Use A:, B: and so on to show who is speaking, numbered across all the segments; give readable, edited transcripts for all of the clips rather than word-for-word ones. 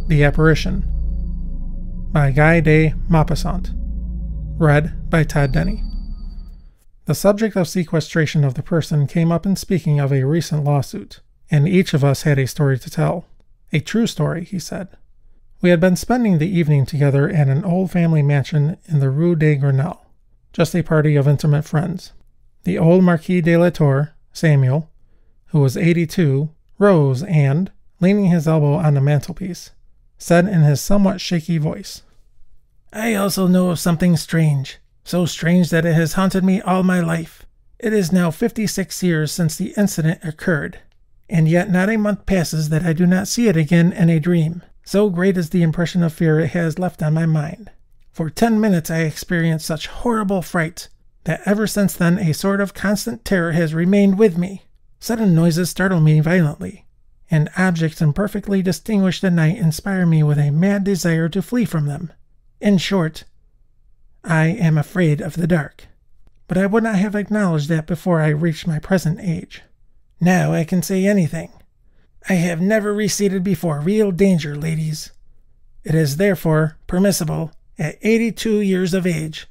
A: The Apparition by Guy de Maupassant. Read by Todd Denny. The subject of sequestration of the person came up in speaking of a recent lawsuit, and each of us had a story to tell. A true story, he said. We had been spending the evening together at an old family mansion in the Rue de Grenelle, just a party of intimate friends. The old Marquis de la Tour, Samuel, who was 82, rose and, leaning his elbow on the mantelpiece, said in his somewhat shaky voice, "I also know of something strange, so strange that it has haunted me all my life. It is now 56 years since the incident occurred, and yet not a month passes that I do not see it again in a dream. So great is the impression of fear it has left on my mind. For 10 minutes I experienced such horrible fright that ever since then a sort of constant terror has remained with me. Sudden noises startle me violently, and objects imperfectly distinguished at night inspire me with a mad desire to flee from them. In short, I am afraid of the dark. But I would not have acknowledged that before I reached my present age. Now I can say anything. I have never receded before real danger, ladies. It is therefore permissible, at 82 years of age,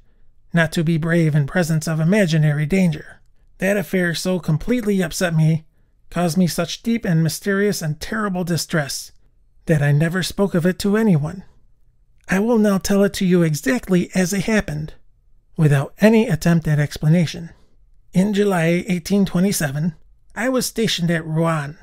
A: not to be brave in presence of imaginary danger. That affair so completely upset me, caused me such deep and mysterious and terrible distress, that I never spoke of it to anyone. I will now tell it to you exactly as it happened, without any attempt at explanation. In July 1827, I was stationed at Rouen.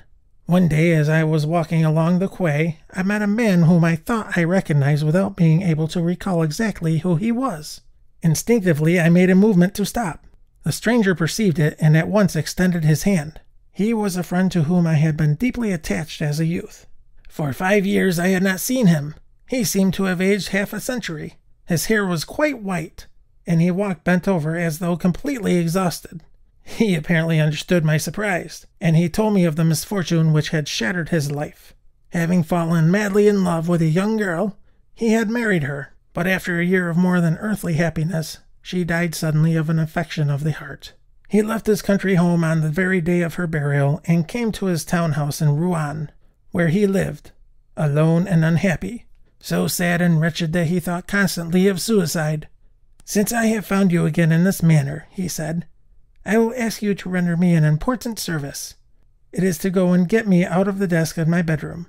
A: One day, as I was walking along the quay, I met a man whom I thought I recognized without being able to recall exactly who he was. Instinctively, I made a movement to stop. The stranger perceived it and at once extended his hand. He was a friend to whom I had been deeply attached as a youth. For 5 years I had not seen him. He seemed to have aged half a century. His hair was quite white, and he walked bent over as though completely exhausted. He apparently understood my surprise, and he told me of the misfortune which had shattered his life. Having fallen madly in love with a young girl, he had married her, but after a year of more than earthly happiness, she died suddenly of an affection of the heart. He left his country home on the very day of her burial and came to his town house in Rouen, where he lived, alone and unhappy, so sad and wretched that he thought constantly of suicide. "Since I have found you again in this manner," he said, "I will ask you to render me an important service. It is to go and get me out of the desk of my bedroom,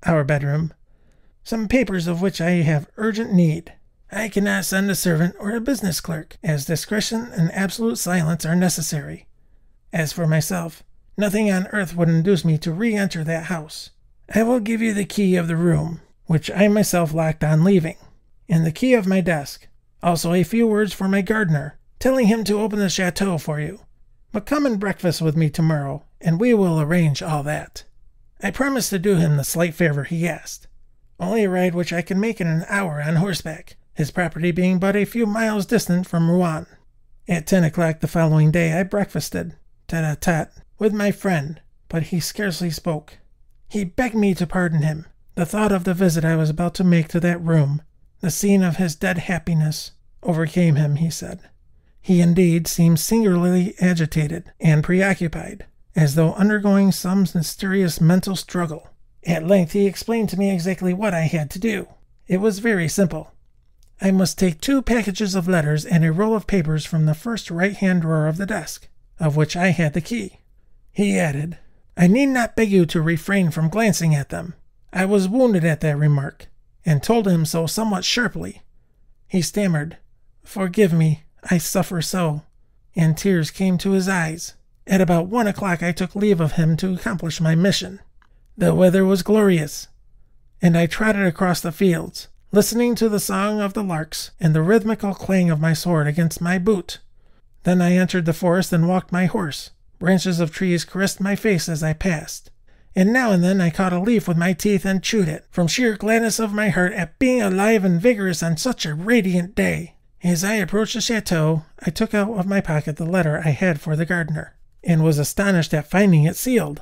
A: our bedroom, some papers of which I have urgent need. I cannot send a servant or a business clerk, as discretion and absolute silence are necessary. As for myself, nothing on earth would induce me to re-enter that house. I will give you the key of the room, which I myself locked on leaving, and the key of my desk, also a few words for my gardener, telling him to open the chateau for you. But come and breakfast with me tomorrow, and we will arrange all that." I promised to do him the slight favor he asked, only a ride which I can make in an hour on horseback, his property being but a few miles distant from Rouen. At 10 o'clock the following day I breakfasted, tete-a-tete, with my friend, but he scarcely spoke. He begged me to pardon him. The thought of the visit I was about to make to that room, the scene of his dead happiness, overcame him, he said. He indeed seemed singularly agitated and preoccupied, as though undergoing some mysterious mental struggle. At length he explained to me exactly what I had to do. It was very simple. I must take 2 packages of letters and a roll of papers from the first right-hand drawer of the desk, of which I had the key. He added, "I need not beg you to refrain from glancing at them." I was wounded at that remark, and told him so somewhat sharply. He stammered, "Forgive me, I suffer so," and tears came to his eyes. At about 1 o'clock I took leave of him to accomplish my mission. The weather was glorious, and I trotted across the fields, listening to the song of the larks and the rhythmical clang of my sword against my boot. Then I entered the forest and walked my horse. Branches of trees caressed my face as I passed, and now and then I caught a leaf with my teeth and chewed it, from sheer gladness of my heart at being alive and vigorous on such a radiant day. As I approached the chateau, I took out of my pocket the letter I had for the gardener, and was astonished at finding it sealed.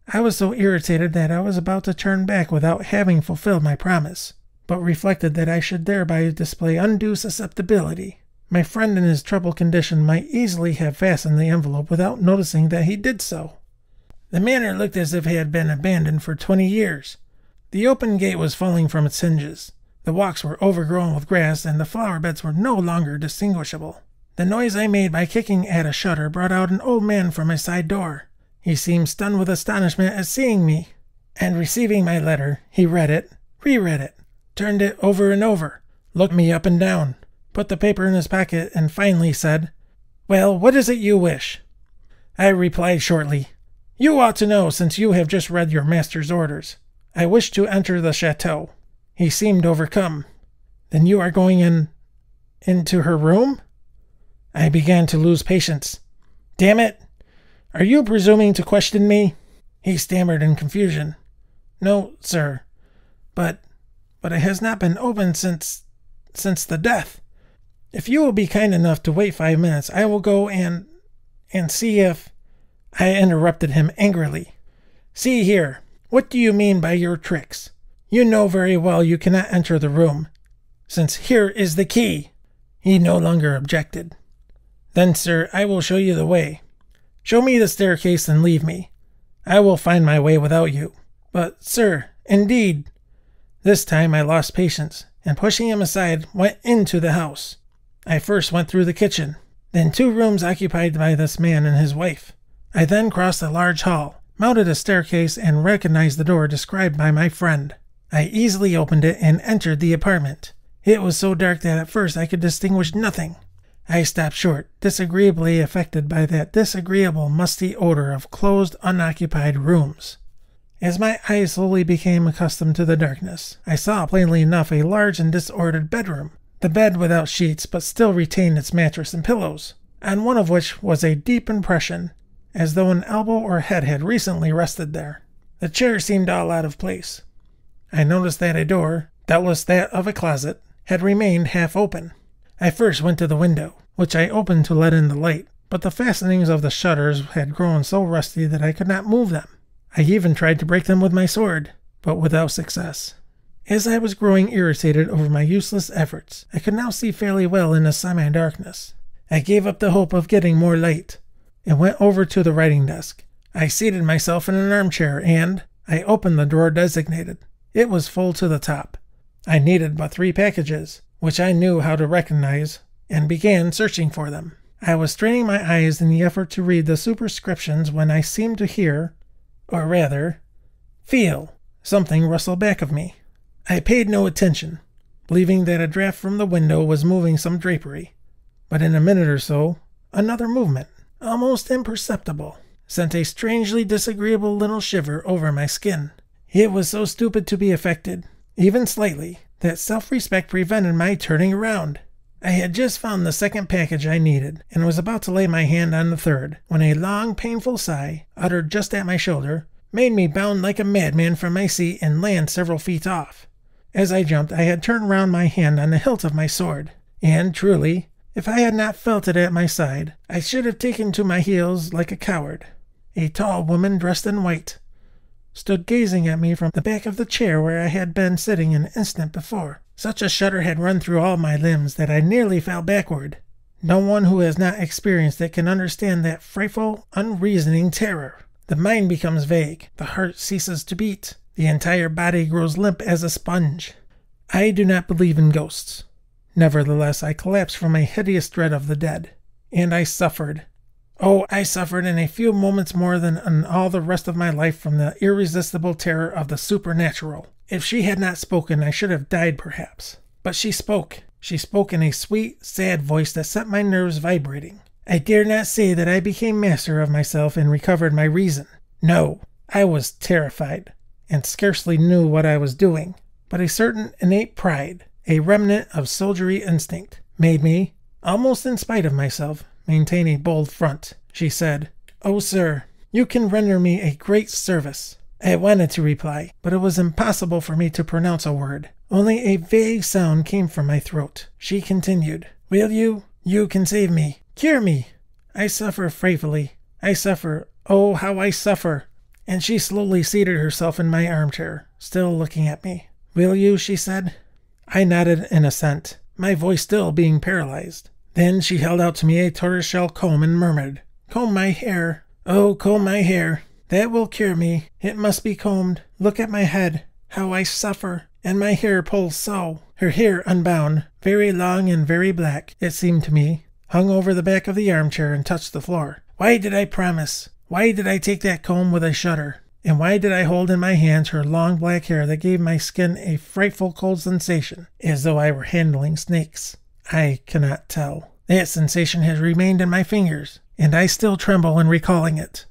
A: I was so irritated that I was about to turn back without having fulfilled my promise, but reflected that I should thereby display undue susceptibility. My friend in his troubled condition might easily have fastened the envelope without noticing that he did so. The manor looked as if it had been abandoned for 20 years. The open gate was falling from its hinges. The walks were overgrown with grass, and the flower beds were no longer distinguishable. The noise I made by kicking at a shutter brought out an old man from my side door. He seemed stunned with astonishment at seeing me, and receiving my letter, he read it, reread it, turned it over and over, looked me up and down, put the paper in his pocket, and finally said, "Well, what is it you wish?" I replied shortly, "You ought to know, since you have just read your master's orders. I wish to enter the chateau." He seemed overcome. "Then you are going into her room?" I began to lose patience. "Damn it! Are you presuming to question me?" He stammered in confusion. "No, sir. But it has not been opened since the death. If you will be kind enough to wait 5 minutes, I will go and see if—" I interrupted him angrily. "See here, what do you mean by your tricks? You know very well you cannot enter the room, since here is the key." He no longer objected. "Then, sir, I will show you the way. Show me the staircase and leave me. I will find my way without you." "But, sir, indeed—" This time I lost patience, and pushing him aside, went into the house. I first went through the kitchen, then 2 rooms occupied by this man and his wife. I then crossed a large hall, mounted a staircase, and recognized the door described by my friend. I easily opened it and entered the apartment. It was so dark that at first I could distinguish nothing. I stopped short, disagreeably affected by that disagreeable, musty odor of closed, unoccupied rooms. As my eyes slowly became accustomed to the darkness, I saw plainly enough a large and disordered bedroom. The bed without sheets, but still retained its mattress and pillows, on one of which was a deep impression, as though an elbow or head had recently rested there. The chair seemed all out of place. I noticed that a door, doubtless that of a closet, had remained half open. I first went to the window, which I opened to let in the light, but the fastenings of the shutters had grown so rusty that I could not move them. I even tried to break them with my sword, but without success. As I was growing irritated over my useless efforts, I could now see fairly well in the semi-darkness. I gave up the hope of getting more light, and went over to the writing desk. I seated myself in an armchair, and I opened the drawer designated. It was full to the top. I needed but 3 packages, which I knew how to recognize, and began searching for them. I was straining my eyes in the effort to read the superscriptions when I seemed to hear, or rather, feel, something rustle back of me. I paid no attention, believing that a draft from the window was moving some drapery. But in a minute or so, another movement, almost imperceptible, sent a strangely disagreeable little shiver over my skin. It was so stupid to be affected, even slightly, that self-respect prevented my turning around. I had just found the 2nd package I needed, and was about to lay my hand on the 3rd, when a long, painful sigh, uttered just at my shoulder, made me bound like a madman from my seat and land several feet off. As I jumped, I had turned round my hand on the hilt of my sword, and, truly, if I had not felt it at my side, I should have taken to my heels like a coward. A tall woman dressed in white stood gazing at me from the back of the chair where I had been sitting an instant before. Such a shudder had run through all my limbs that I nearly fell backward. No one who has not experienced it can understand that frightful, unreasoning terror. The mind becomes vague, the heart ceases to beat, the entire body grows limp as a sponge. I do not believe in ghosts. Nevertheless, I collapsed from a hideous dread of the dead, and I suffered. Oh, I suffered in a few moments more than in all the rest of my life from the irresistible terror of the supernatural. If she had not spoken, I should have died perhaps. But she spoke. She spoke in a sweet, sad voice that set my nerves vibrating. I dare not say that I became master of myself and recovered my reason. No, I was terrified, and scarcely knew what I was doing. But a certain innate pride, a remnant of soldierly instinct, made me, almost in spite of myself, maintain a bold front. She said, "Oh, sir, you can render me a great service." I wanted to reply, but it was impossible for me to pronounce a word. Only a vague sound came from my throat. She continued, "Will you? You can save me. Cure me. I suffer frightfully. I suffer. Oh, how I suffer." And she slowly seated herself in my armchair, still looking at me. "Will you?" she said. I nodded in assent, my voice still being paralyzed. Then she held out to me a tortoiseshell comb and murmured, "Comb my hair. Oh, comb my hair. That will cure me. It must be combed. Look at my head. How I suffer, and my hair pulls so. Her hair unbound, very long and very black, it seemed to me, hung over the back of the armchair and touched the floor. Why did I promise? Why did I take that comb with a shudder? And why did I hold in my hands her long black hair that gave my skin a frightful cold sensation, as though I were handling snakes? I cannot tell. That sensation has remained in my fingers, and I still tremble in recalling it.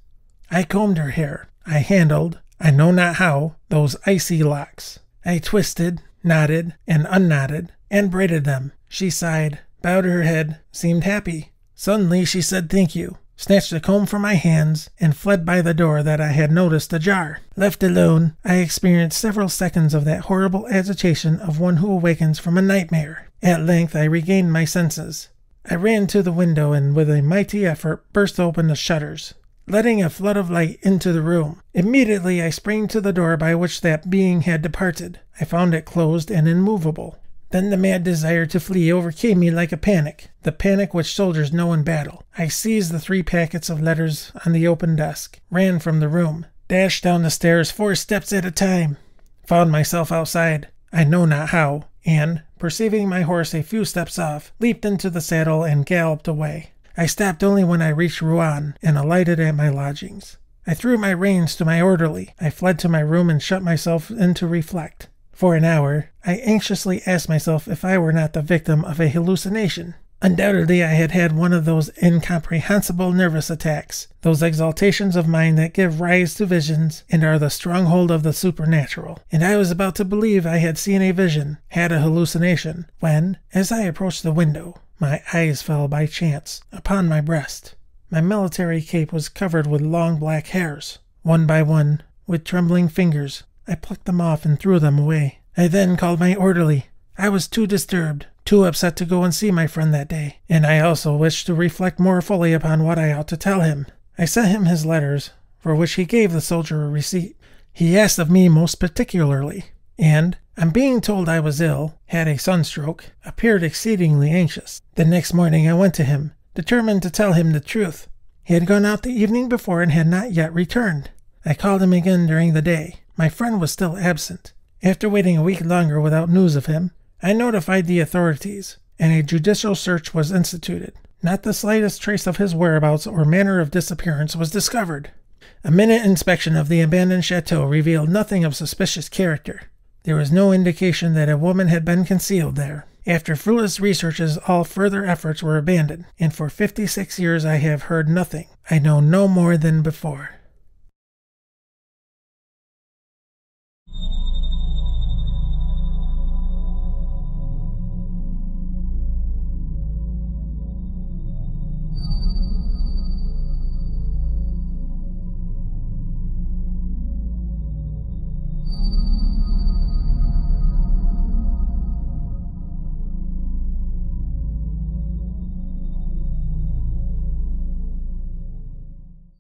A: I combed her hair. I handled, I know not how, those icy locks. I twisted, knotted, and unknotted, and braided them. She sighed, bowed her head, seemed happy. Suddenly she said thank you, snatched the comb from my hands, and fled by the door that I had noticed ajar. Left alone, I experienced several seconds of that horrible agitation of one who awakens from a nightmare. At length I regained my senses. I ran to the window and with a mighty effort burst open the shutters, letting a flood of light into the room. Immediately I sprang to the door by which that being had departed. I found it closed and immovable. Then the mad desire to flee overcame me like a panic, the panic which soldiers know in battle. I seized the 3 packets of letters on the open desk, ran from the room, dashed down the stairs 4 steps at a time, found myself outside, I know not how, and, perceiving my horse a few steps off, leaped into the saddle and galloped away. I stopped only when I reached Rouen and alighted at my lodgings. I threw my reins to my orderly. I fled to my room and shut myself in to reflect. For an hour, I anxiously asked myself if I were not the victim of a hallucination. Undoubtedly, I had had one of those incomprehensible nervous attacks, those exaltations of mind that give rise to visions and are the stronghold of the supernatural. And I was about to believe I had seen a vision, had a hallucination, when, as I approached the window, my eyes fell by chance upon my breast. My military cape was covered with long black hairs. One by one, with trembling fingers, I plucked them off and threw them away. I then called my orderly. I was too disturbed, too upset to go and see my friend that day, and I also wished to reflect more fully upon what I ought to tell him. I sent him his letters, for which he gave the soldier a receipt. He asked of me most particularly, and, on being told I was ill, had a sunstroke, appeared exceedingly anxious. The next morning I went to him, determined to tell him the truth. He had gone out the evening before and had not yet returned. I called him again during the day. My friend was still absent. After waiting a week longer without news of him, I notified the authorities, and a judicial search was instituted. Not the slightest trace of his whereabouts or manner of disappearance was discovered. A minute inspection of the abandoned chateau revealed nothing of suspicious character. There was no indication that a woman had been concealed there. After fruitless researches, all further efforts were abandoned, and for 56 years I have heard nothing. I know no more than before.